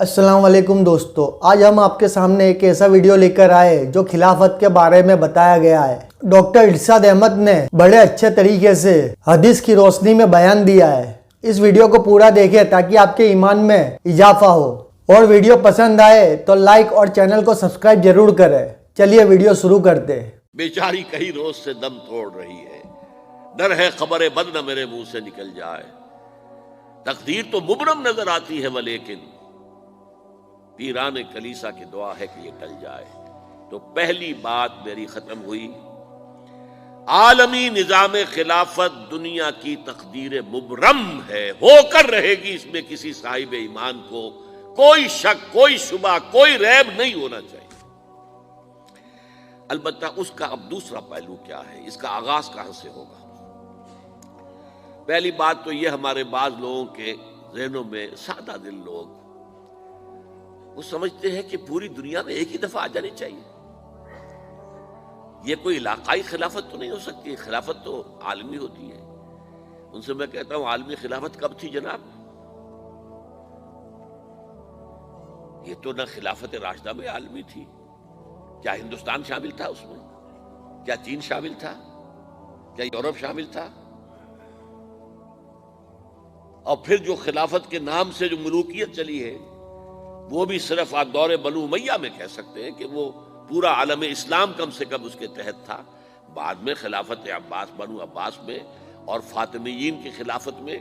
السلام علیکم دوستو، آج ہم آپ کے سامنے ایک ایسا ویڈیو لے کر آئے جو خلافت کے بارے میں بتایا گیا ہے۔ ڈاکٹر ارشاد احمد نے بڑے اچھے طریقے سے حدیث کی روشنی میں بیان دیا ہے۔ اس ویڈیو کو پورا دیکھیں تاکہ آپ کے ایمان میں اضافہ ہو، اور ویڈیو پسند آئے تو لائک اور چینل کو سبسکرائب ضرور کریں۔ چلیے ویڈیو شروع کرتے ہیں۔ بیچاری کئی روز سے دم توڑ رہی ہے، ڈر ہے خبر بد نہ میرے منہ سے نکل جائے۔ تقدیر تو مبرم نظر آتی ہے ولیکن پیران کلیسا کی دعا ہے کہ یہ ٹل جائے۔ تو پہلی بات میری ختم ہوئی، عالمی نظام خلافت دنیا کی تقدیر مبرم ہے، ہو کر رہے گی، اس میں کسی صاحب ایمان کو کوئی شک، کوئی شبہ، کوئی ریب نہیں ہونا چاہیے۔ البتہ اس کا اب دوسرا پہلو کیا ہے، اس کا آغاز کہاں سے ہوگا؟ پہلی بات تو یہ، ہمارے بعض لوگوں کے ذہنوں میں، سادہ دل لوگ وہ سمجھتے ہیں کہ پوری دنیا میں ایک ہی دفعہ آ جانی چاہیے۔ یہ کوئی علاقائی خلافت تو نہیں ہو سکتی، خلافت تو عالمی ہوتی ہے۔ ان سے میں کہتا ہوں، عالمی خلافت کب تھی جناب؟ یہ تو نہ خلافت راشدہ میں عالمی تھی، کیا ہندوستان شامل تھا اس میں؟ کیا چین شامل تھا؟ کیا یورپ شامل تھا؟ اور پھر جو خلافت کے نام سے جو ملوکیت چلی ہے، وہ بھی صرف آپ دور بنو امیہ میں کہہ سکتے ہیں کہ وہ پورا عالم اسلام کم سے کم اس کے تحت تھا۔ بعد میں خلافت عباس، بنو عباس میں، اور فاطمیین کی خلافت میں،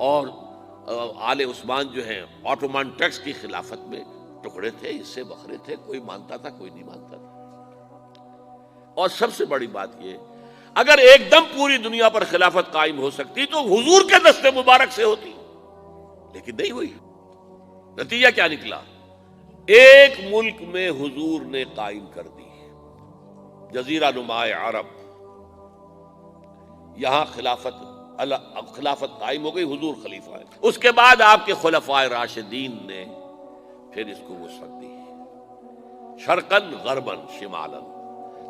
اور آل عثمان جو ہیں آٹومان ٹرکس کی خلافت میں ٹکڑے تھے، حصے بکھرے تھے، کوئی مانتا تھا، کوئی نہیں مانتا تھا۔ اور سب سے بڑی بات یہ، اگر ایک دم پوری دنیا پر خلافت قائم ہو سکتی تو حضور کے دست مبارک سے ہوتی، لیکن نہیں ہوئی۔ نتیجہ کیا نکلا؟ ایک ملک میں حضور نے قائم کر دی، جزیرہ نما عرب، یہاں خلافت قائم ہو گئی، حضور خلیفہ ہے۔ اس کے بعد آپ کے خلفائے راشدین نے پھر اس کو وسعت دی، شرقاً غرباً شمالاً۔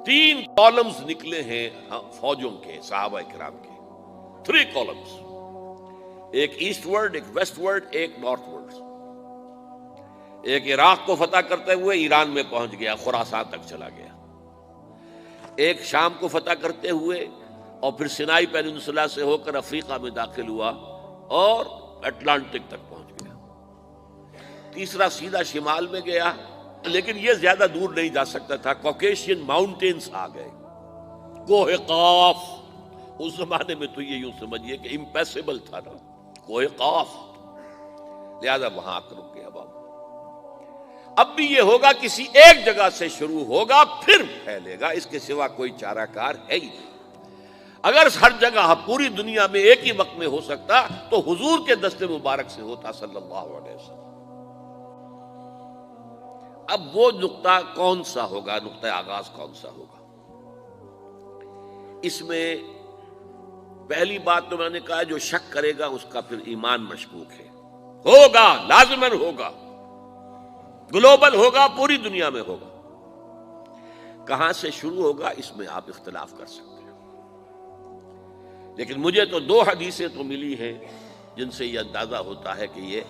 3 کالمز نکلے ہیں فوجوں کے، صحابہ کرام کے، 3 کالمز، ایک ایسٹ ورڈ، ایک ویسٹ ورڈ، ایک نارتھ ورڈ۔ ایک عراق کو فتح کرتے ہوئے ایران میں پہنچ گیا، خراسان تک چلا گیا۔ ایک شام کو فتح کرتے ہوئے اور پھر سینائی پیننسولا سے ہو کر افریقہ میں داخل ہوا اور اٹلانٹک تک پہنچ گیا۔ تیسرا سیدھا شمال میں گیا، لیکن یہ زیادہ دور نہیں جا سکتا تھا، کوکیشین ماؤنٹینز آ گئے، کوہ قاف۔ اس زمانے میں تو یہ یوں سمجھیے کہ امپیسیبل تھا نا، کوہ قاف، لہذا وہاں آ کر رک گیا بابا۔ اب بھی یہ ہوگا، کسی ایک جگہ سے شروع ہوگا پھر پھیلے گا، اس کے سوا کوئی چارہ کار ہے ہی نہیں۔ اگر ہر جگہ پوری دنیا میں ایک ہی وقت میں ہو سکتا تو حضور کے دست مبارک سے ہوتا صلی اللہ علیہ وسلم۔ اب وہ نقطہ کون سا ہوگا، نقطہ آغاز کون سا ہوگا؟ اس میں پہلی بات تو میں نے کہا، جو شک کرے گا اس کا پھر ایمان مشکوک ہے۔ ہوگا، لازماً ہوگا، گلوبل ہوگا، پوری دنیا میں ہوگا۔ کہاں سے شروع ہوگا اس میں آپ اختلاف کر سکتے ہیں، لیکن مجھے تو 2 حدیثیں تو ملی ہیں جن سے یہ اندازہ ہوتا ہے کہ یہ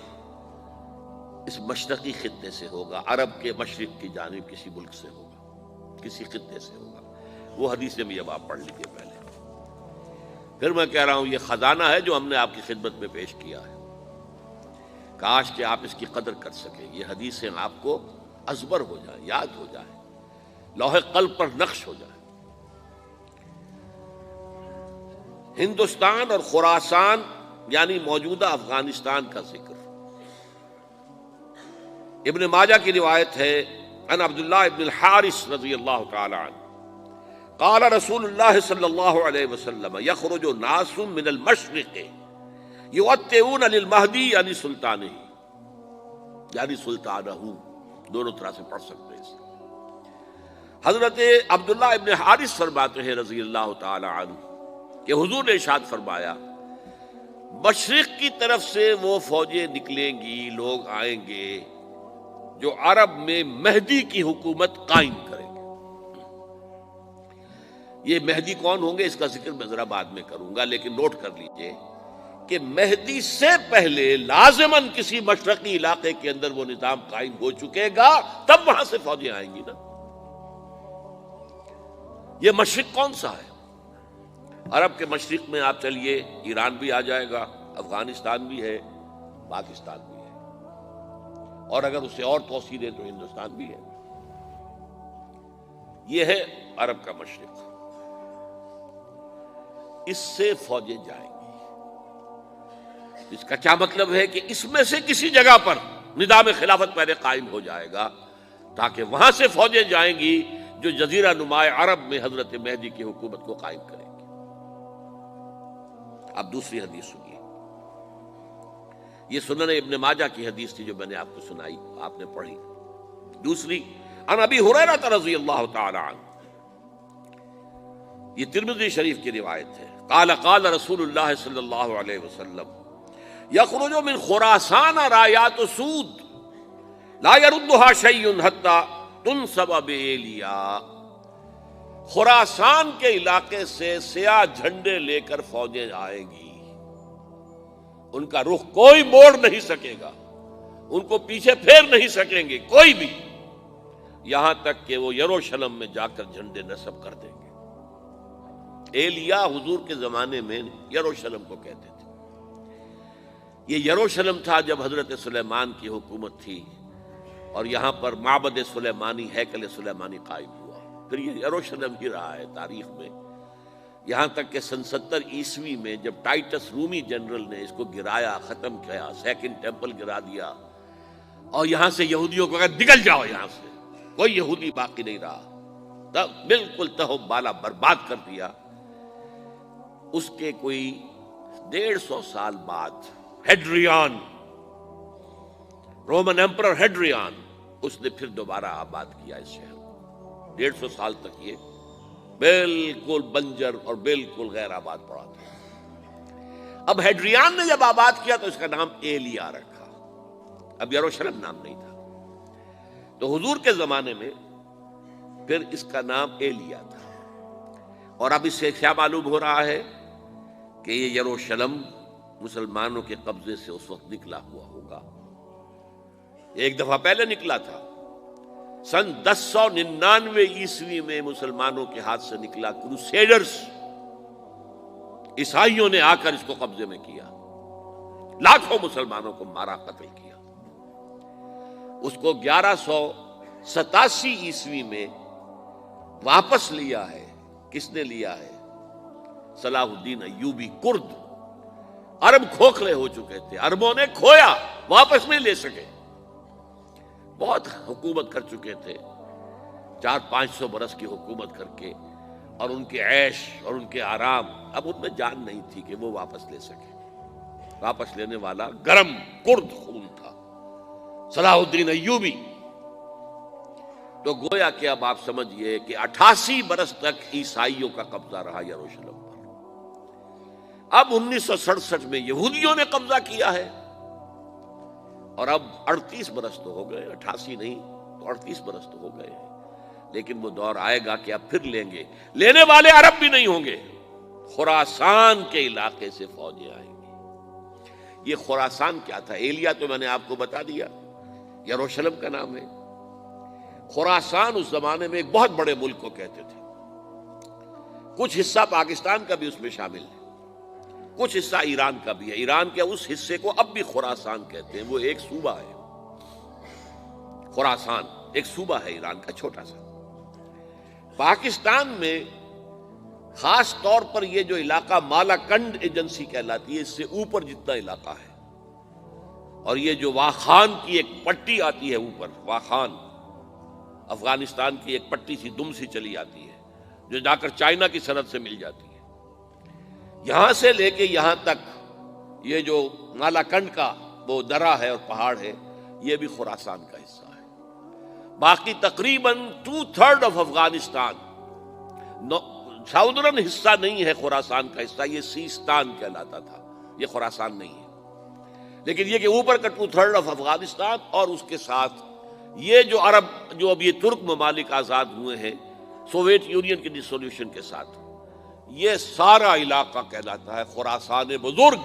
اس مشرقی خطے سے ہوگا، عرب کے مشرق کی جانب کسی ملک سے ہوگا، کسی خطے سے ہوگا۔ وہ حدیثیں بھی اب آپ پڑھ لیجیے پہلے، پھر میں کہہ رہا ہوں یہ خزانہ ہے جو ہم نے آپ کی خدمت میں پیش کیا ہے، کاش کہ آپ اس کی قدر کر سکیں، یہ حدیثیں آپ کو ازبر ہو جائیں، یاد ہو جائیں، لوح قلب پر نقش ہو جائیں۔ ہندوستان اور خراسان یعنی موجودہ افغانستان کا ذکر۔ ابن ماجہ کی روایت ہے، ان عبداللہ ابن الحارث رضی اللہ تعالی عنہ قال رسول اللہ صلی اللہ علیہ وسلم یخرج ناس من المشرق یوطئون للمہدی یعنی سلطانہ، یعنی سلطانہ، دونوں طرح سے پڑھ سکتے ہیں۔ حضرت عبداللہ ابن حارث فرماتے ہیں رضی اللہ تعالی عنہ کہ حضور نے ارشاد فرمایا، مشرق کی طرف سے وہ فوجیں نکلیں گی، لوگ آئیں گے جو عرب میں مہدی کی حکومت قائم کریں گے۔ یہ مہدی کون ہوں گے اس کا ذکر میں ذرا بعد میں کروں گا، لیکن نوٹ کر لیجئے، کہ مہدی سے پہلے لازماً کسی مشرقی علاقے کے اندر وہ نظام قائم ہو چکے گا، تب وہاں سے فوجیں آئیں گی نا۔ یہ مشرق کون سا ہے؟ عرب کے مشرق میں آپ چلیے، ایران بھی آ جائے گا، افغانستان بھی ہے، پاکستان بھی ہے، اور اگر اسے اور توسیع دیں تو ہندوستان بھی ہے۔ یہ ہے عرب کا مشرق، اس سے فوجیں جائیں گی۔ اس کا کیا مطلب ہے کہ اس میں سے کسی جگہ پر نظام خلافت پہلے قائم ہو جائے گا، تاکہ وہاں سے فوجیں جائیں گی جو جزیرہ نما عرب میں حضرت مہدی کی حکومت کو قائم کریں گی۔ اب دوسری حدیث سنیے، یہ سنن ابن ماجہ کی حدیث تھی جو میں نے آپ کو سنائی، آپ نے پڑھی۔ دوسری، عن ابی ہریرہ رضی اللہ تعالی عنہ، یہ ترمذی شریف کی روایت ہے، قال قال رسول اللہ صلی اللہ علیہ وسلم یخرج من خراسان رایات سود لا يردها شیء حتی تنصب بایلیا۔ خراسان کے علاقے سے سیاہ جھنڈے لے کر فوجیں آئیں گی، ان کا رخ کوئی موڑ نہیں سکے گا، ان کو پیچھے پھیر نہیں سکیں گے کوئی بھی، یہاں تک کہ وہ یروشلم میں جا کر جھنڈے نصب کر دیں گے۔ ایلیا حضور کے زمانے میں یروشلم کو کہتے تھے۔ یہ یروشلم تھا جب حضرت سلیمان کی حکومت تھی، اور یہاں پر معبد سلیمانی، ہیکل سلیمانی قائم ہوا، پھر یہ یروشلم ہی رہا ہے تاریخ میں، یہاں تک کہ سن 70 عیسوی میں جب ٹائٹس رومی جنرل نے اس کو گرایا، ختم کیا، سیکنڈ ٹیمپل گرا دیا، اور یہاں سے یہودیوں کو کہا نکل جاؤ یہاں سے، کوئی یہودی باقی نہیں رہا، تب بالکل تہو بالا برباد کر دیا۔ اس کے کوئی 150 سال بعد ہیڈریان، رومن ایمپرر ہیڈریان، اس نے پھر دوبارہ آباد کیا اس شہر کو۔ 150 سال تک یہ بالکل بنجر اور بالکل غیر آباد پڑا تھا۔ اب ہیڈریان نے جب آباد کیا تو اس کا نام ایلیا رکھا، اب یروشلم نام نہیں تھا۔ تو حضور کے زمانے میں پھر اس کا نام ایلیا تھا، اور اب اس سے کیا معلوم ہو رہا ہے کہ یہ یروشلم مسلمانوں کے قبضے سے اس وقت نکلا ہوا ہوگا۔ ایک دفعہ پہلے نکلا تھا، سن 1099 عیسوی میں مسلمانوں کے ہاتھ سے نکلا، کروسیڈرز، عیسائیوں نے آ کر اس کو قبضے میں کیا، لاکھوں مسلمانوں کو مارا، قتل کیا۔ اس کو 1187 عیسوی میں واپس لیا ہے۔ کس نے لیا ہے؟ صلاح الدین ایوبی، کرد۔ عرب کھوکھلے ہو چکے تھے، عربوں نے کھویا، واپس نہیں لے سکے، بہت حکومت کر چکے تھے، 400-500 برس کی حکومت کر کے، اور ان کے عیش اور ان کے آرام، اب ان میں جان نہیں تھی کہ وہ واپس لے سکے۔ واپس لینے والا گرم کرد خون تھا، صلاح الدین ایوبی۔ تو گویا کہ اب آپ سمجھئے کہ 88 برس تک عیسائیوں کا قبضہ رہا یروشلم پر۔ اب 1967 میں یہودیوں نے قبضہ کیا ہے، اور اب 38 برس تو ہو گئے، 88 نہیں تو 38 برس تو ہو گئے ہیں، لیکن وہ دور آئے گا کہ اب پھر لیں گے، لینے والے عرب بھی نہیں ہوں گے، خراسان کے علاقے سے فوجیں آئیں گی۔ یہ خراسان کیا تھا؟ ایلیا تو میں نے آپ کو بتا دیا، یروشلم کا نام ہے۔ خراسان اس زمانے میں ایک بہت بڑے ملک کو کہتے تھے، کچھ حصہ پاکستان کا بھی اس میں شامل ہے، کچھ حصہ ایران کا بھی ہے۔ ایران کے اس حصے کو اب بھی خراسان کہتے ہیں، وہ ایک صوبہ ہے۔ خراسان ایک صوبہ ہے ایران کا، چھوٹا سا۔ پاکستان میں خاص طور پر یہ جو علاقہ مالاکنڈ ایجنسی کہلاتی ہے، اس سے اوپر جتنا علاقہ ہے، اور یہ جو واخان کی ایک پٹی آتی ہے اوپر، واخان افغانستان کی ایک پٹی سی دم سی چلی آتی ہے جو جا کر چائنا کی سرحد سے مل جاتی ہے، یہاں سے لے کے یہاں تک یہ جو مالاکنڈ کا وہ درہ ہے اور پہاڑ ہے، یہ بھی خراسان کا حصہ ہے۔ باقی تقریباً 2/3 آف افغانستان ساؤدرن حصہ نہیں ہے خراسان کا حصہ، یہ سیستان کہلاتا تھا، یہ خراسان نہیں ہے۔ لیکن یہ کہ اوپر کا 2/3 آف افغانستان، اور اس کے ساتھ یہ جو عرب جو اب یہ ترک ممالک آزاد ہوئے ہیں سوویت یونین کی ڈسولوشن کے ساتھ، یہ سارا علاقہ کہلاتا ہے خراسان بزرگ۔